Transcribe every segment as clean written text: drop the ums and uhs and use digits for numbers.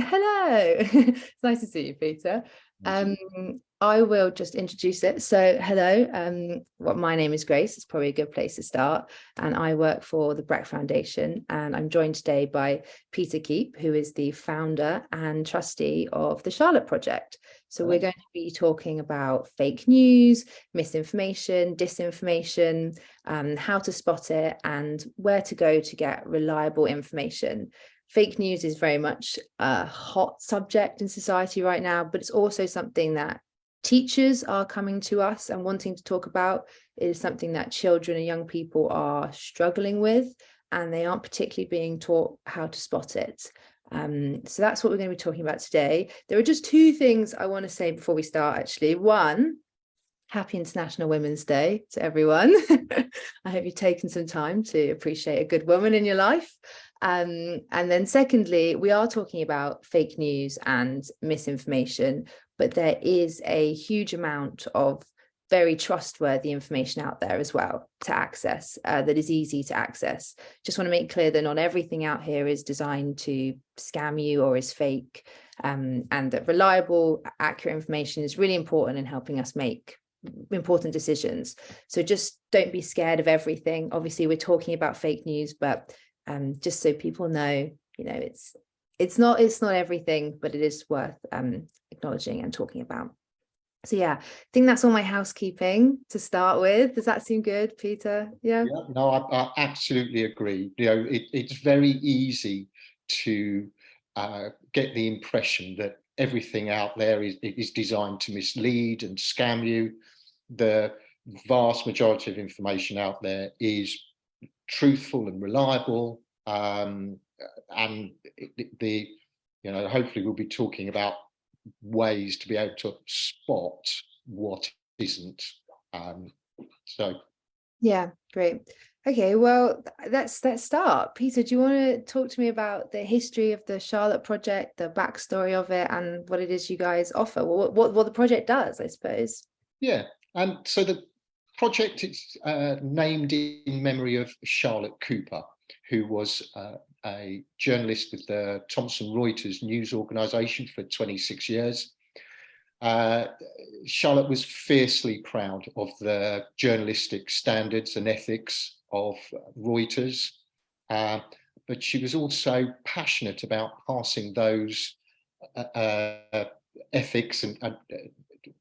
Hello. It's nice to see you, Peter. Um, I will just introduce it. So, hello. My name is Grace. It's probably a good place to start. And I work for the Breck Foundation. And I'm joined today by Peter Keep, who is the founder and trustee of the Charlotte Project. So, we're going to be talking about fake news, misinformation, disinformation, how to spot it, and where to go to get reliable information. Fake news is very much a hot subject in society right now, but it's also something that teachers are coming to us and wanting to talk about. It is something that children and young people are struggling with, and they aren't particularly being taught how to spot it. So that's what we're going to be talking about today. There are just two things I want to say before we start, actually. One, Happy International Women's Day to everyone. I hope you've taken some time to appreciate a good woman in your life. And then secondly, we are talking about fake news and misinformation, but there is a huge amount of very trustworthy information out there as well to access, that is easy to access. Just want to make clear that not everything out here is designed to scam you or is fake, and that reliable, accurate information is really important in helping us make important decisions. So just don't be scared of everything. Obviously, we're talking about fake news, but just so people know, it's not everything, but it is worth acknowledging and talking about. So yeah, I think that's all my housekeeping to start with. Does that seem good, Peter? Yeah, No, I absolutely agree. It's very easy to get the impression that everything out there is designed to mislead and scam you. The vast majority of information out there is truthful and reliable, and hopefully we'll be talking about ways to be able to spot what isn't. Yeah, great. Okay, well, let's start. Peter, do you want to talk to me about the history of the Charlotte Project, the backstory of it, and what it is you guys offer? What the project does, I suppose. Yeah, and so the project is named in memory of Charlotte Cooper, who was a journalist with the Thomson Reuters news organisation for 26 years. Charlotte was fiercely proud of the journalistic standards and ethics of Reuters, but she was also passionate about passing those ethics and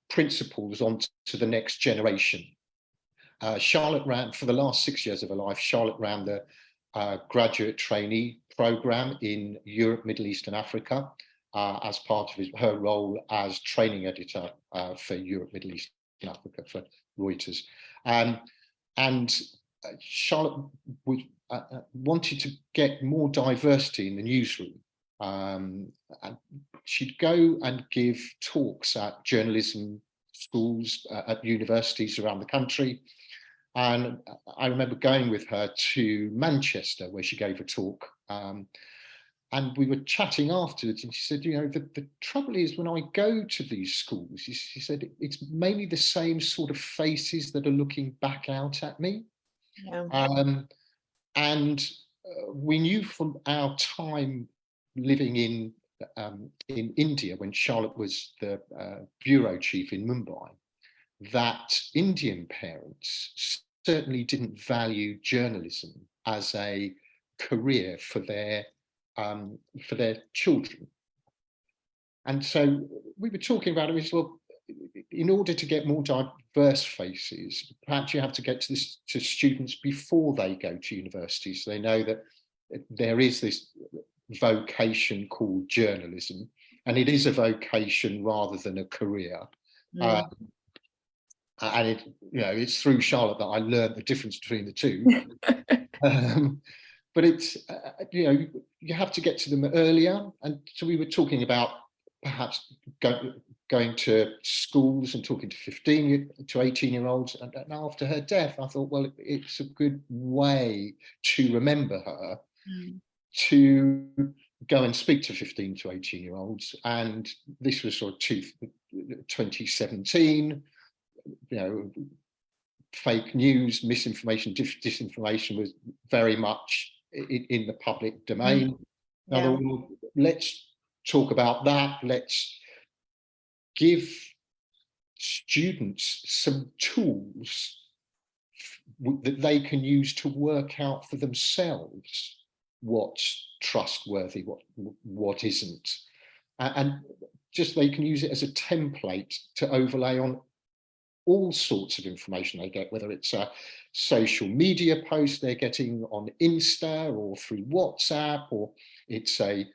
principles on to the next generation. Charlotte ran, for the last 6 years of her life, Charlotte ran the graduate trainee programme in Europe, Middle East and Africa, as part of her role as training editor for Europe, Middle East and Africa for Reuters. And Charlotte wanted to get more diversity in the newsroom. And she'd go and give talks at journalism schools, at universities around the country. And I remember going with her to Manchester, where she gave a talk. And we were chatting afterwards, and she said, the trouble is when I go to these schools, she said, it's mainly the same sort of faces that are looking back out at me. Yeah. And we knew from our time living in India, when Charlotte was the bureau chief in Mumbai, that Indian parents certainly didn't value journalism as a career for their children. And so we were talking about it. We said, well, in order to get more diverse faces, perhaps you have to get to students before they go to university, so they know that there is this vocation called journalism, and it is a vocation rather than a career. And it's through Charlotte that I learned the difference between the two. But it's you have to get to them earlier, and so we were talking about perhaps going to schools and talking to 15 to 18-year-olds. And after her death, I thought, well, it's a good way to remember her, to go and speak to 15 to 18-year-olds. And this was sort of 2017. Fake news, misinformation, disinformation was very much in the public domain. Yeah. Now, let's talk about that. Let's give students some tools that they can use to work out for themselves what's trustworthy, what isn't, and just they can use it as a template to overlay on all sorts of information they get, whether it's a social media post they're getting on Insta or through WhatsApp, or it's a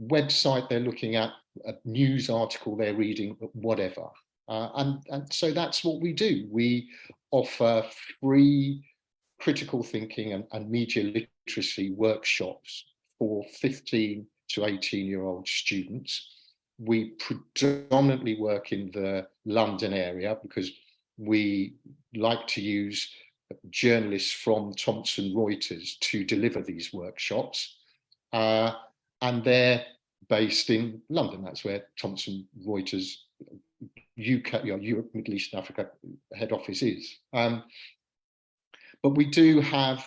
website they're looking at, a news article they're reading, whatever. And so that's what we do. We offer free critical thinking and media literacy workshops for 15 to 18-year-old students. We predominantly work in the London area because we like to use journalists from Thomson Reuters to deliver these workshops. And they're based in London. That's where Thomson Reuters UK, Europe, Middle East and Africa head office is. But we do have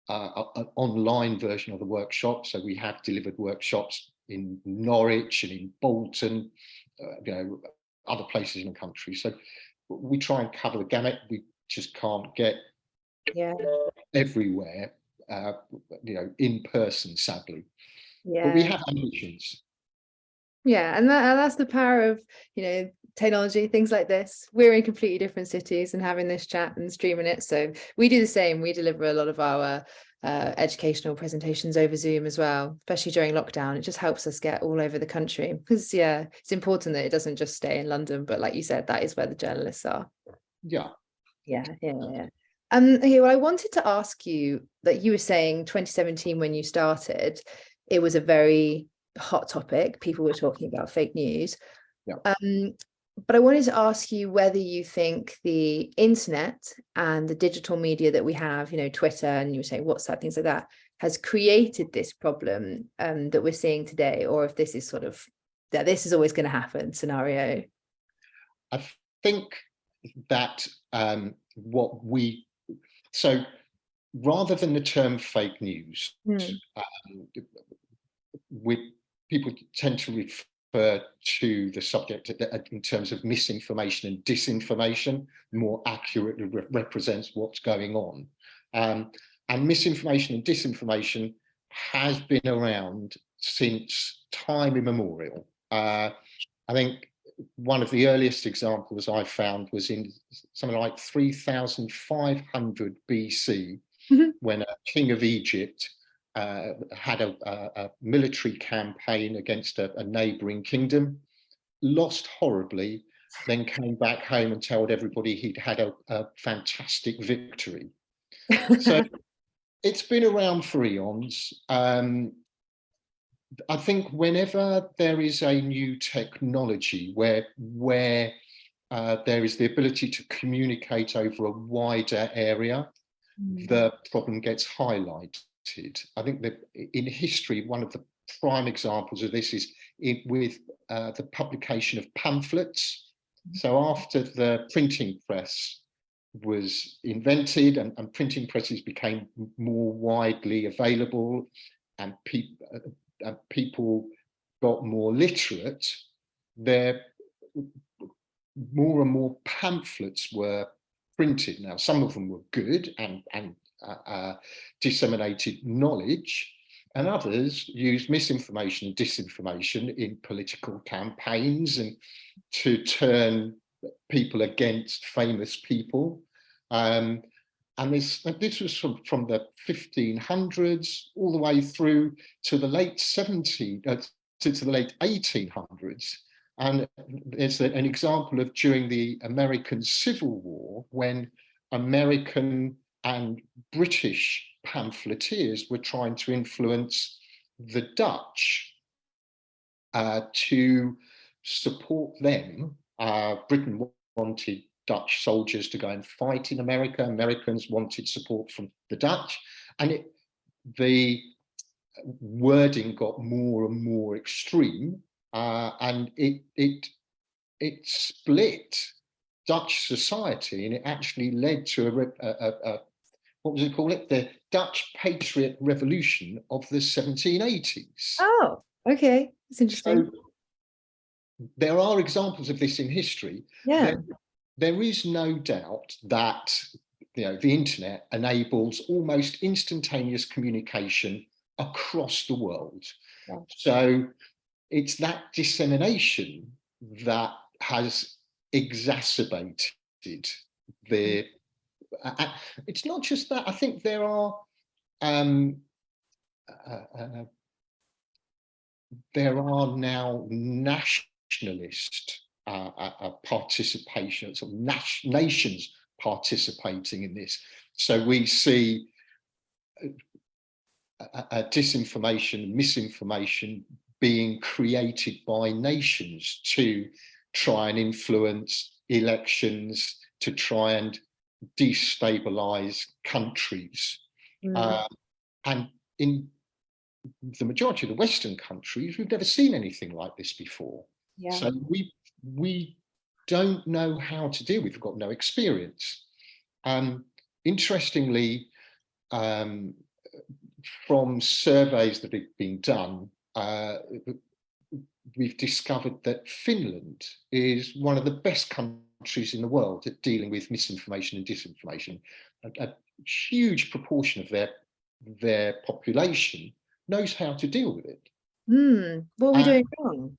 an online version of the workshop. So we have delivered workshops in Norwich and in Bolton, other places in the country. So we try and cover the gamut. We just can't get everywhere, in person, sadly. But we have ambitions. Yeah, and that's the power of, technology, things like this. We're in completely different cities and having this chat and streaming it. So we do the same. We deliver a lot of our educational presentations over Zoom as well, especially during lockdown. It just helps us get all over the country because, it's important that it doesn't just stay in London. But like you said, that is where the journalists are. Yeah. Okay, well, I wanted to ask you that you were saying 2017 when you started, it was a very hot topic. People were talking about fake news. Yeah. But I wanted to ask you whether you think the internet and the digital media that we have, Twitter, and you were saying WhatsApp, things like that, has created this problem that we're seeing today, or if this is sort of that this is always going to happen scenario. I think that so rather than the term fake news, people tend to refer to the subject in terms of misinformation and disinformation, more accurately represents what's going on. And misinformation and disinformation has been around since time immemorial. I think one of the earliest examples I found was in something like 3500 BC, when a king of Egypt had a military campaign against a neighbouring kingdom, lost horribly, then came back home and told everybody he'd had a fantastic victory. So it's been around for eons. I think whenever there is a new technology where there is the ability to communicate over a wider area, the problem gets highlighted. I think that in history, one of the prime examples of this is with the publication of pamphlets. So after the printing press was invented and printing presses became more widely available and people got more literate, more and more pamphlets were printed. Now, some of them were good and disseminated knowledge, and others used misinformation and disinformation in political campaigns and to turn people against famous people. And this was from the 1500s all the way through to the late 1800s. And there's an example of during the American Civil War, when American and British pamphleteers were trying to influence the Dutch to support them. Britain wanted Dutch soldiers to go and fight in America. Americans wanted support from the Dutch. And the wording got more and more extreme. And it split Dutch society, and it actually led to what was it called? The Dutch Patriot Revolution of the 1780s. Oh, okay, that's interesting. So there are examples of this in history. Yeah. There is no doubt that the internet enables almost instantaneous communication across the world. Yeah. So it's that dissemination that has exacerbated the. It's not just that. I think there are now nationalist participation, sort of nations participating in this. So we see disinformation, misinformation being created by nations to try and influence elections, to try and destabilize countries. And in the majority of the Western countries, we've never seen anything like this before. Yeah. So we don't know how to deal with it. We've got no experience. Interestingly, from surveys that have been done, we've discovered that Finland is one of the best countries in the world at dealing with misinformation and disinformation. A huge proportion of their population knows how to deal with it. What are we doing wrong?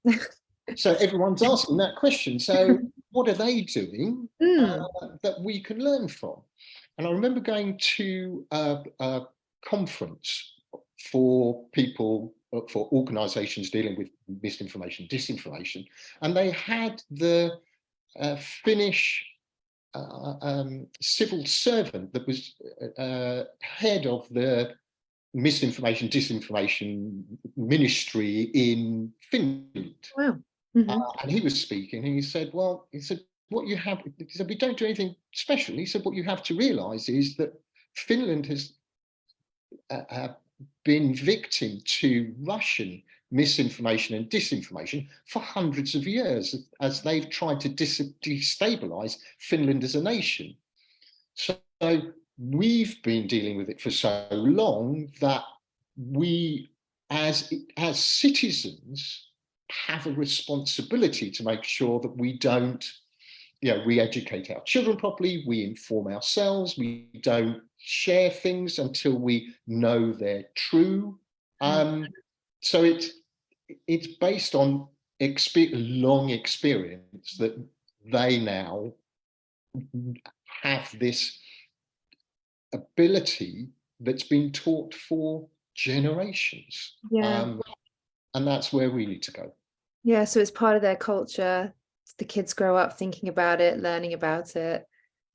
So everyone's asking that question. So what are they doing that we can learn from? And I remember going to a conference for people, for organisations dealing with misinformation, disinformation, and they had the Finnish civil servant that was head of the misinformation, disinformation ministry in Finland. Wow. And he was speaking, and he said, what you have, he said, we don't do anything special. He said, what you have to realise is that Finland has been victim to Russian misinformation and disinformation for hundreds of years as they've tried to destabilise Finland as a nation. So we've been dealing with it for so long that we, as citizens, have a responsibility to make sure that we don't, we educate our children properly, we inform ourselves, we don't share things until we know they're true. So it's based on long experience that they now have this ability that's been taught for generations. And that's where we need to go. Yeah, so it's part of their culture. The kids grow up thinking about it, learning about it.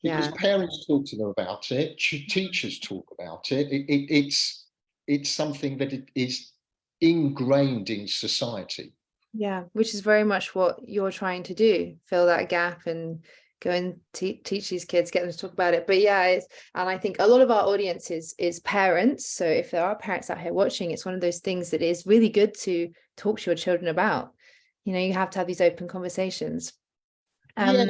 Because parents talk to them about it, teachers talk about it. It's something that is ingrained in society. Yeah, which is very much what you're trying to do, fill that gap and go and teach these kids, get them to talk about it. But yeah, and I think a lot of our audience is parents. So if there are parents out here watching, it's one of those things that is really good to talk to your children about. You have to have these open conversations. Yeah,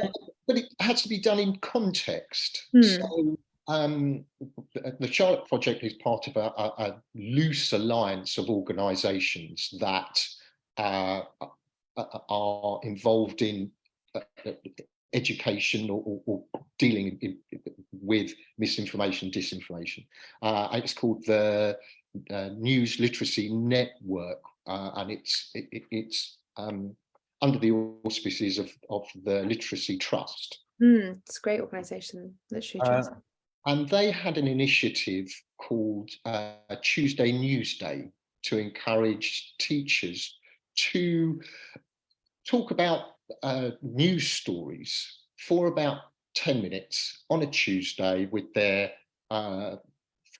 but it has to be done in context. So the Charlotte Project is part of a loose alliance of organisations that are involved in education or dealing with misinformation, disinformation. It's called the News Literacy Network, and it's under the auspices of the Literacy Trust. It's a great organisation, Literacy Trust. And they had an initiative called Tuesday News Day to encourage teachers to talk about news stories for about 10 minutes on a Tuesday with their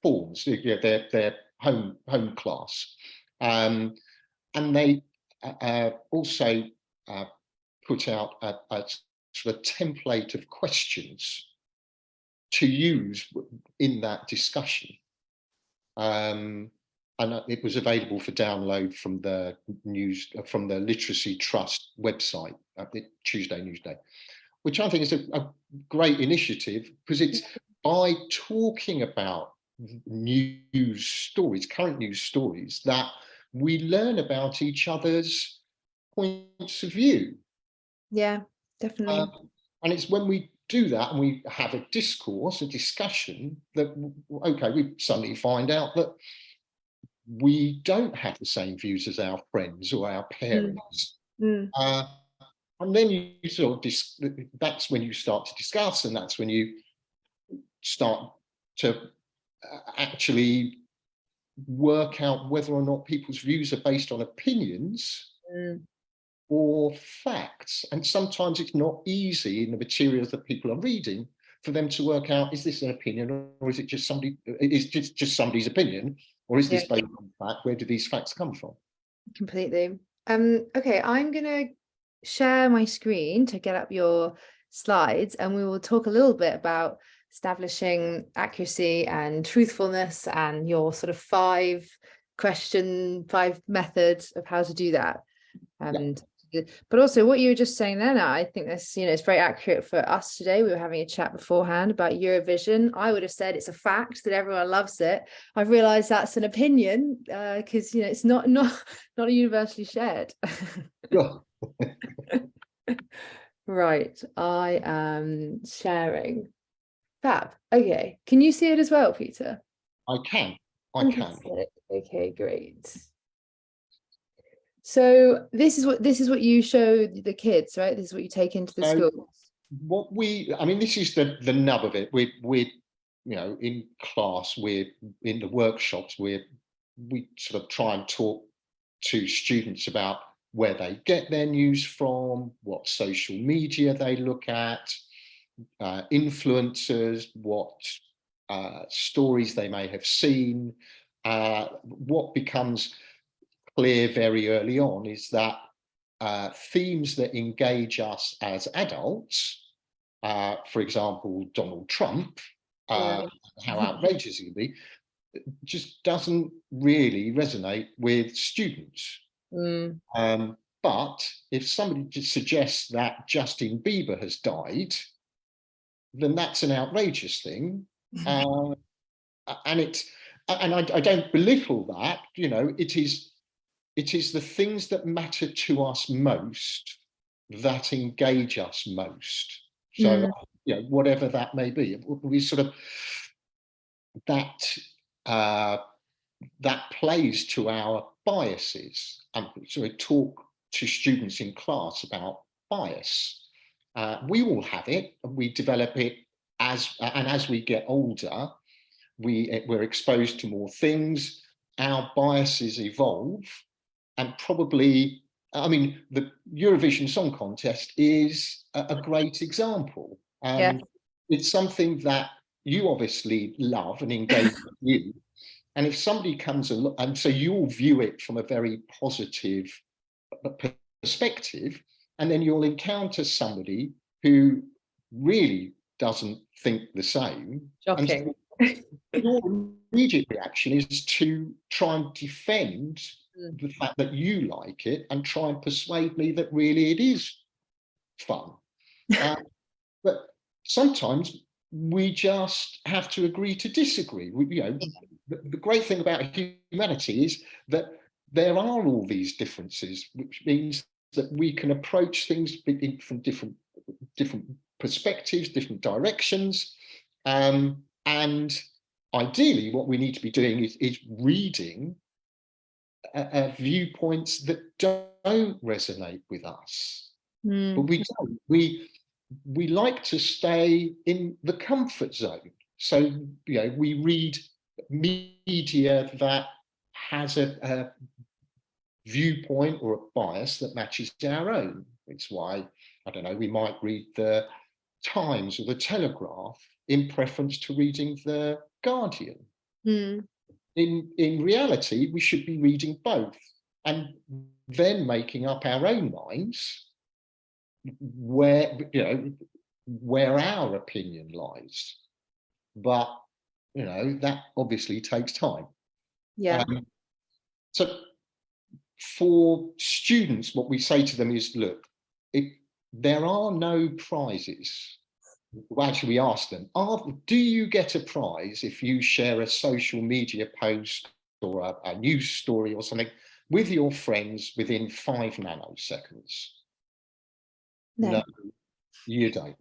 forms, their home class. And they also put out a sort of template of questions to use in that discussion. And it was available for download from the Literacy Trust website, Tuesday News Day, which I think is a great initiative, because it's by talking about news stories, current news stories, that we learn about each other's points of view. Yeah, definitely. And it's when we do that and we have a discourse, a discussion, that, okay, we suddenly find out that we don't have the same views as our friends or our Mm, parents. mm, Uh, and then you sort of, that's when you start to discuss, and that's when you start to actually work out whether or not people's views are based on opinions mm. or facts. And sometimes it's not easy in the materials that people are reading for them to work out, is this an opinion, or is it just somebody, is just somebody's opinion, or is Yeah, this based on fact? Where do these facts come from? completely. Okay, I'm gonna share my screen to get up your slides, and we will talk a little bit about establishing accuracy and truthfulness and your sort of five methods of how to do that. Yeah. Um, but also what you were just saying then, I think that's, it's very accurate for us today. We were having a chat beforehand about Eurovision. I would have said it's a fact that everyone loves it. I've realized that's an opinion, because it's not universally shared. Sure. Right, I am sharing. Fab. Okay, can you see it as well, Peter? I can. I can. Fantastic. Okay, great. So this is what you show the kids, right? This is what you take into the So schools. I mean, this is the nub of it. We're in class, we're in the workshops, we sort of try and talk to students about where they get their news from, what social media they look at, influencers, what stories they may have seen. What becomes clear very early on is that themes that engage us as adults, for example, Donald Trump, Yeah. how outrageous he can be, just doesn't really resonate with students. Mm, But if somebody just suggests that Justin Bieber has died, then that's an outrageous thing. Uh, and I don't belittle that. It is the things that matter to us most that engage us most. So, mm, whatever that may be, we sort of that uh, that plays to our biases. And so we talk to students in class about bias. We all have it, and we develop it as we get older. We're exposed to more things. Our biases evolve, and probably, I mean, the Eurovision Song Contest is a great example. yeah. It's something that you obviously love and engage with you. And if somebody comes along, and so you'll view it from a very positive perspective, and then you'll encounter somebody who really doesn't think the same. And Shocking. so your immediate reaction is to try and defend Mm, the fact that you like it and try and persuade me that really it is fun. Uh, but sometimes we just have to agree to disagree. The great thing about humanity is that there are all these differences, which means that we can approach things from different perspectives, different directions, and ideally, what we need to be doing is reading viewpoints that don't resonate with us. But mm, we don't. We like to stay in the comfort zone. So we read media that has a viewpoint or a bias that matches our own. It's why, I don't know, we might read the Times or the Telegraph in preference to reading the Guardian. mm. In reality, we should be reading both and then making up our own minds where our opinion lies. But that obviously takes time. Yeah. Um, so for students, what we say to them is, look, there are no prizes. Well, actually, we ask them, do you get a prize if you share a social media post or a news story or something with your friends within 5 nanoseconds? No. You don't.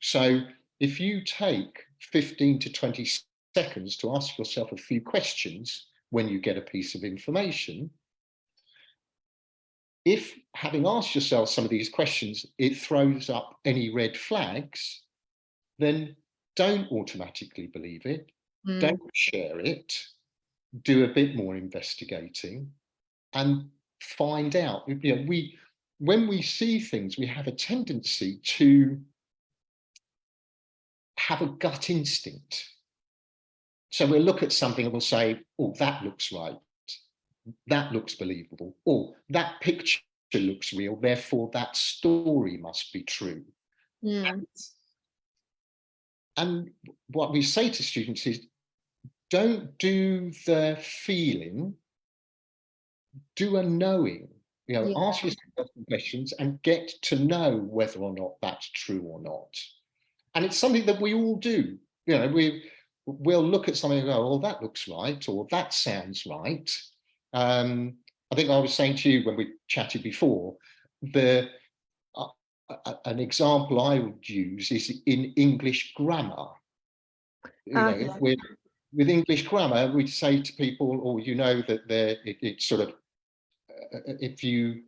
So if you take 15 to 20 seconds to ask yourself a few questions when you get a piece of information, if having asked yourself some of these questions, it throws up any red flags, then don't automatically believe it. Don't share it. Do a bit more investigating and find out. You know, when we see things, we have a tendency to have a gut instinct. So we'll look at something and we'll say, oh, that looks right. That looks believable. Or that picture looks real. Therefore, that story must be true. And what we say to students is, don't do the feeling, do a knowing. You know, ask yourself some questions and get to know whether or not that's true or not. And it's something that we all do. You know, we'll look at something and go, oh, that looks right, or that sounds right. I think I was saying to you when we chatted before, an example I would use is in English grammar. You know, if we're with English grammar, we'd say to people, or you know, that it's sort of, if you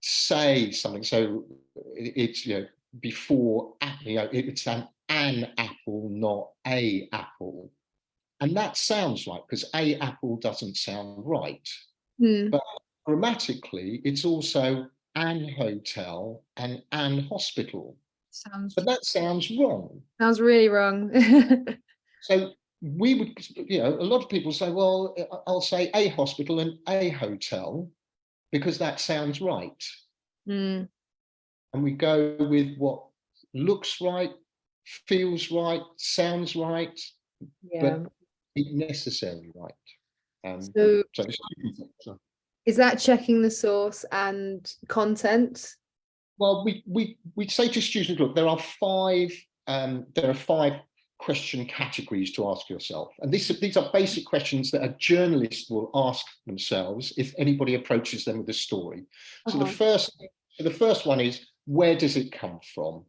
say something, so it's, you know, before, you know, it's an apple, not a apple. And that sounds right, because a apple doesn't sound right. But grammatically, it's also an hotel and an hospital. But that sounds wrong. Sounds really wrong. So we would, you know, a lot of people say, well, I'll say a hospital and a hotel because that sounds right. And we go with what looks right, feels right, sounds right, but isn't necessarily right. So is that checking the source and content? Well, we say to students, look, there are five question categories to ask yourself, and these are basic questions that a journalist will ask themselves if anybody approaches them with a story. So the first one is, where does it come from?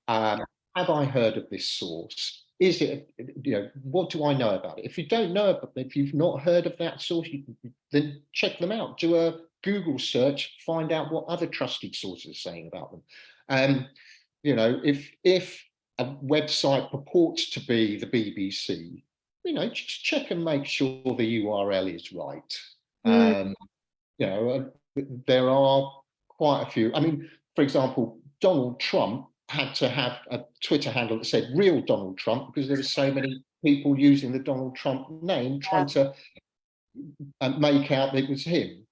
Have I heard of this source? Is it, you know, what do I know about it? If you don't know about it, if you've not heard of that source, then check them out. Do a Google search, find out what other trusted sources are saying about them. You know, if a website purports to be the BBC, you know, just check and make sure the URL is right. You know, there are quite a few. I mean, for example, Donald Trump had to have a Twitter handle that said real Donald Trump because there were so many people using the Donald Trump name trying to make out that it was him.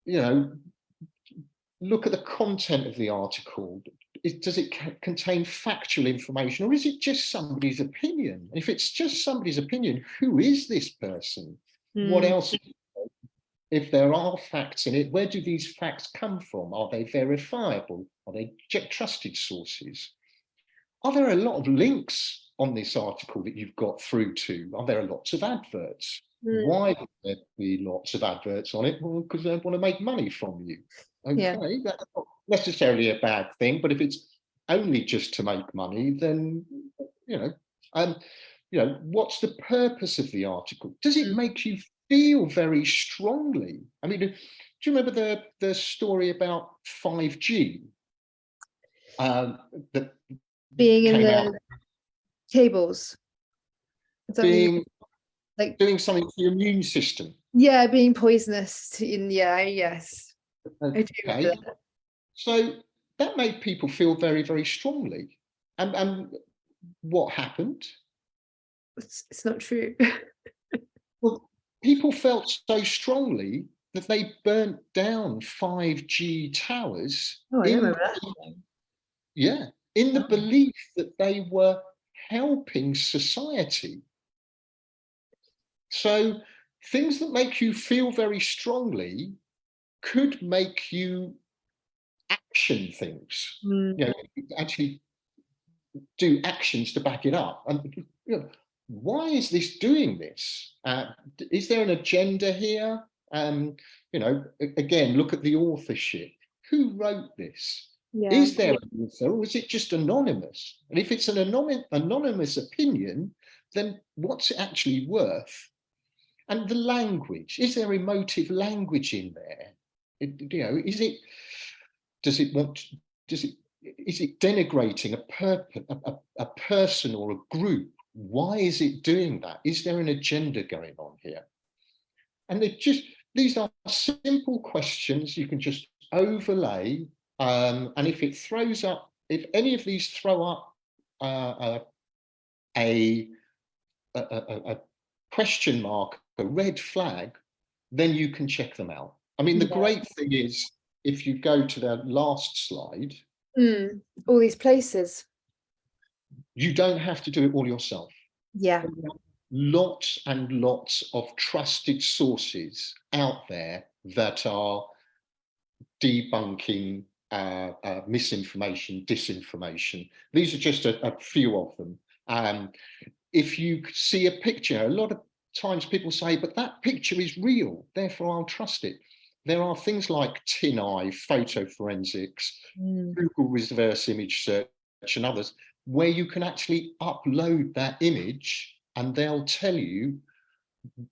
You know, look at the content of the article. Does it contain factual information, or is it just somebody's opinion? If it's just somebody's opinion, who is this person? What else? If there are facts in it, where do these facts come from? Are they verifiable? Are they trusted sources? Are there a lot of links on this article that you've got through to? Are there lots of adverts? Why would there be lots of adverts on it? Well, because they want to make money from you. Okay, that's not necessarily a bad thing, but if it's only just to make money, then, you know, what's the purpose of the article? Does it make you feel very strongly? I mean, do you remember the story about 5G? That being in the cables. Being like doing something to your immune system. Yeah, being poisonous yes. I do remember that. So that made people feel very, very strongly. And what happened? It's not true. Well, people felt so strongly that they burnt down 5G towers. Oh, I remember that. Yeah, in the belief that they were helping society. So things that make you feel very strongly could make you action things. You know, actually do actions to back it up. And you know, why is this doing this? Is there an agenda here? You know, again, look at the authorship. Who wrote this? Yeah. Is there an author, or is it just anonymous? And if it's an anonymous opinion, then what's it actually worth? And the language, is there emotive language in there? Is it, does it want, does it, is it denigrating a person or a group? Why is it doing that? Is there an agenda going on here? And these are simple questions you can just overlay. And if it throws up, if any of these throw up a, a question mark, a red flag, then you can check them out. I mean, the Yeah. great thing is, if you go to the last slide, All these places. you don't have to do it all yourself. Yeah. Lots and lots of trusted sources out there that are debunking misinformation, disinformation. These are just a few of them. If you see a picture, a lot of times people say, but that picture is real, therefore I'll trust it. There are things like TinEye, photo forensics, Google reverse image search, and others, where you can actually upload that image and they'll tell you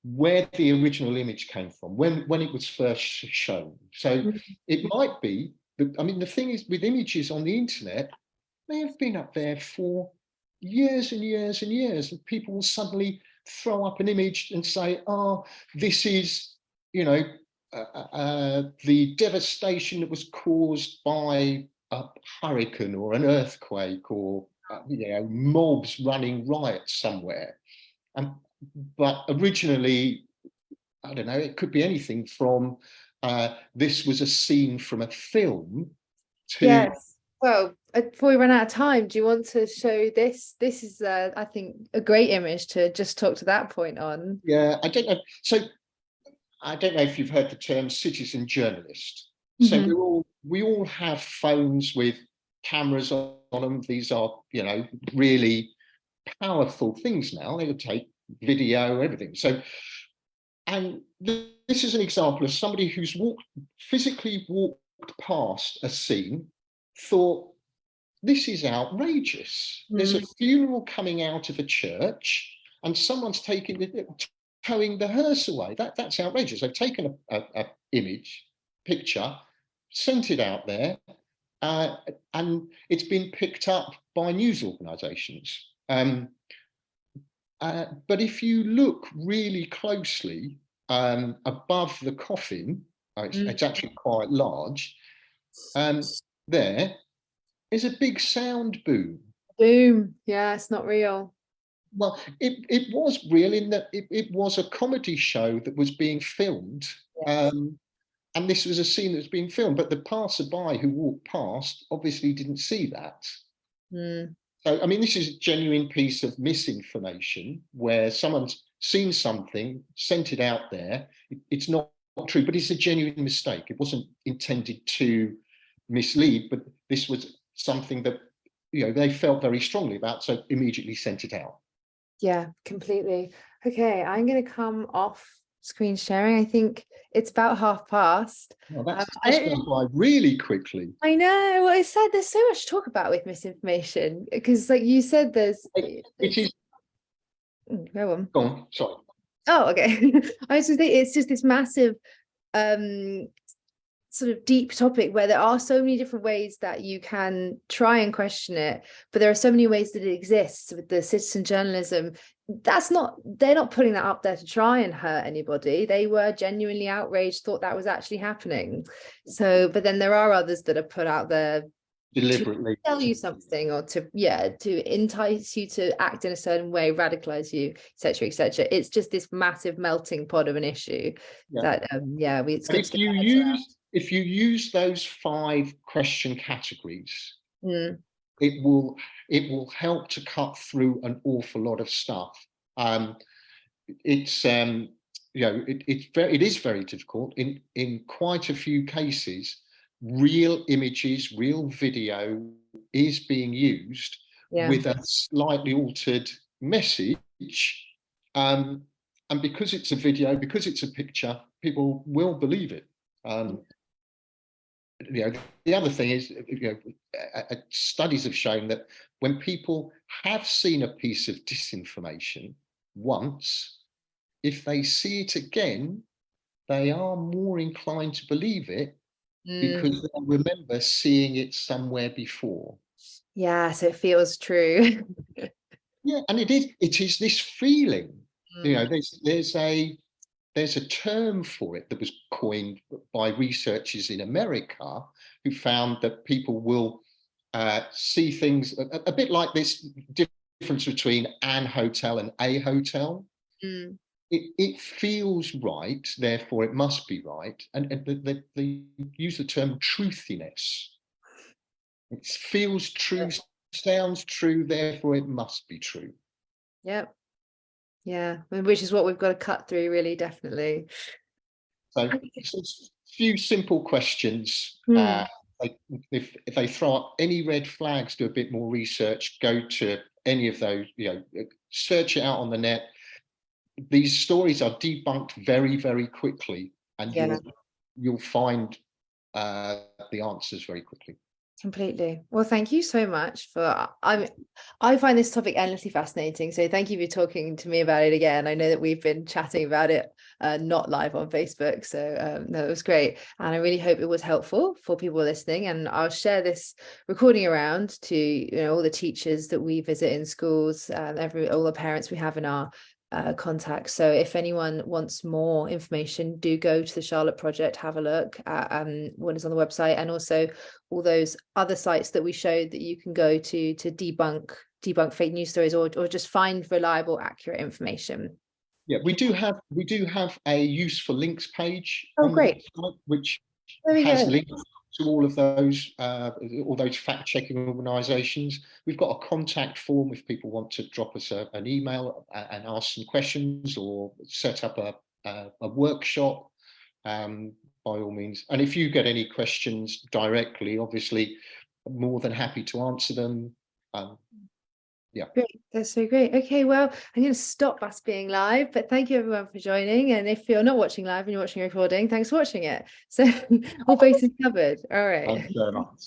where the original image came from, when it was first shown. So it might be that, I mean, the thing is with images on the internet, they have been up there for years and years and years, and people will suddenly throw up an image and say, oh, this is, the devastation that was caused by a hurricane or an earthquake, or mobs running riots somewhere. But originally, I don't know, it could be anything from this was a scene from a film to... Yes. Well, before we run out of time, do you want to show this? This is, I think, a great image to just talk to that point on. Yeah, I don't know. So I don't know if you've heard the term citizen journalist. So we all have phones with cameras on them. These are, really powerful things now. They would take video, everything. So, and this is an example of somebody who's physically walked past a scene, thought, this is outrageous. There's a funeral coming out of a church and someone's towing the hearse away. That's outrageous. They've taken a image, picture, sent it out there, and it's been picked up by news organisations. But if you look really closely above the coffin, it's actually quite large, there is a big sound boom. Boom. Yeah, it's not real. Well, it was real in that it was a comedy show that was being filmed. Yes. And this was a scene that was being filmed, but the passerby who walked past obviously didn't see that. So, I mean, this is a genuine piece of misinformation where someone's seen something, sent it out there. It's not true, but it's a genuine mistake. It wasn't intended to mislead, but this was something that, they felt very strongly about, so immediately sent it out. Yeah, completely. Okay, I'm going to come off screen sharing. I think it's about 1:30. Well, that's going by really quickly. I know. Well, it's sad. There's so much to talk about with misinformation because, like you said, It is. Go on. Go on. Sorry. Oh, okay. I was going to say it's just this massive sort of deep topic where there are so many different ways that you can try and question it, but there are so many ways that it exists with the citizen journalism. They're not putting that up there to try and hurt anybody. They were genuinely outraged, thought that was actually happening. So, but then there are others that are put out there deliberately to tell you something, or to entice you to act in a certain way, radicalize you, etc., etc. It's just this massive melting pot of an issue that it's good to if you use those 5 question categories, it will help to cut through an awful lot of stuff. It is very difficult in quite a few cases. Real images, real video is being used with a slightly altered message, and because it's a video, because it's a picture, people will believe it. the other thing is, studies have shown that when people have seen a piece of disinformation once, if they see it again, they are more inclined to believe it because they remember seeing it somewhere before. Yeah, so it feels true. Yeah, and it is this feeling. There's a term for it that was coined by researchers in America who found that people will see things a bit like this difference between an hotel and a hotel. Mm. It feels right, therefore it must be right. And they use the term truthiness. It feels true, sounds true, therefore it must be true. Yep. Yeah, which is what we've got to cut through, really, definitely. So, just a few simple questions. Hmm. If they throw up any red flags, do a bit more research, go to any of those, search it out on the net. These stories are debunked very, very quickly, and Yeah. you'll find the answers very quickly. Completely. Well, thank you so much for I find this topic endlessly fascinating. So thank you for talking to me about it again. I know that we've been chatting about it not live on Facebook. So no, it was great. And I really hope it was helpful for people listening. And I'll share this recording around to all the teachers that we visit in schools, all the parents we have in our contacts. So if anyone wants more information, do go to the Charlotte Project, have a look at what is on the website, and also all those other sites that we showed that you can go to debunk fake news stories, or just find reliable, accurate information. Yeah, we do have a useful links page Oh, on the great. website, which There we has go. links to all those fact-checking organisations. We've got a contact form if people want to drop us an email and ask some questions or set up a workshop. By all means, and if you get any questions directly, obviously, more than happy to answer them. Yeah. Great. That's so great. Okay, well, I'm going to stop us being live, but thank you everyone for joining. And if you're not watching live and you're watching a recording, thanks for watching it. So all bases covered. All right. Thanks very much.